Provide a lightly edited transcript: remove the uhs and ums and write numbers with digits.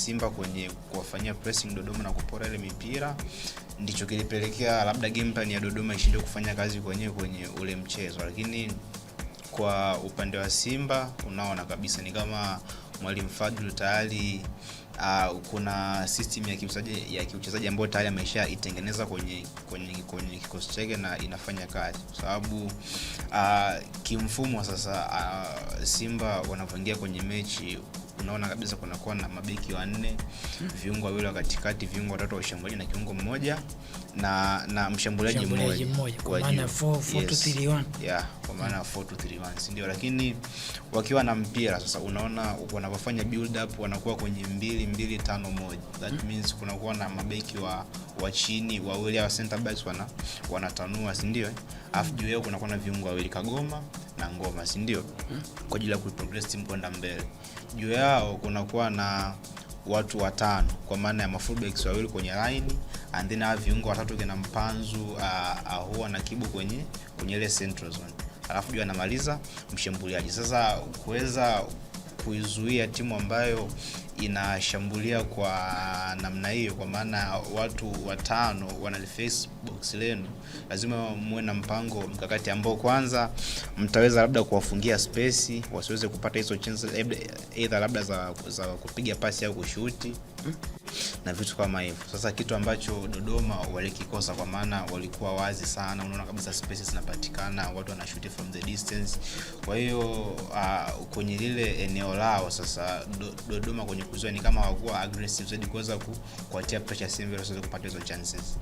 Simba kwenye kuwafanyia pressing Dodoma na kupora ile mipira ndicho kilipelekea labda game plan ya Dodoma ishinde kufanya kazi kwenye ule mchezo. Lakini kwa upande wa Simba unaona kabisa ni kama Mwalimu Fadlu tayari kuna system ya kiuchezaji ambayo tayari ameshaitengeneza kwenye kikosi chake na inafanya kazi, kwa sababu kimfumo sasa Simba wanapoingia kwenye mechi unaona kabisa kunakuwa na mabeki wanne, viungo wawili wa katikati, viungo watatu wa ushambuliaji na kiungo mmoja na mshambuliaji mmoja, kwa maana 4-2-3-1. Yeah, kwa maana 4-2-3-1 ndio. Lakini wakiwa na mpira sasa unaona wanapofanya build up wanakuwa kwenye 2-2-5-1. That means kunakuwa na mabeki wa chini wawili wa center backs wanatanua, si ndio? Alafu juu yao kunakuwa na viungo wawili, Kagoma na Ngoma, si ndio? Kwa ajili ya kuprogress team kwenda mbele. Juu yao kunakuwa na watu watano kwa maana ya mafullbacks wawili kwenye line, and then viungo watatu kina Mpanzu, Ahoua na Kibu kwenye ile central zone. Alafu juu anamaliza mshambuliaji. Sasa kuweza kuizuia timu ambayo inashambulia kwa namna hiyo, kwa maana watu watano wanaliface box lenu, lazima muwe na mpango mkakati ambao kwanza mtaweza labda kuwafungia space wasiweze kupata hizo chances, either labda za kupiga pasi au kushuti na vitu kama hivyo. Sasa kitu ambacho Dodoma walikikosa, kwa maana walikuwa wazi sana, unaona kabisa spaces zinapatikana, watu wanashoot from the distance. Kwa hiyo kwenye lile eneo lao sasa Dodoma kwenye kuzoea ni kama hawakuwa aggressive zaidi kuweza kuatia pressure Simba ili wasiweze kupata hizo chances.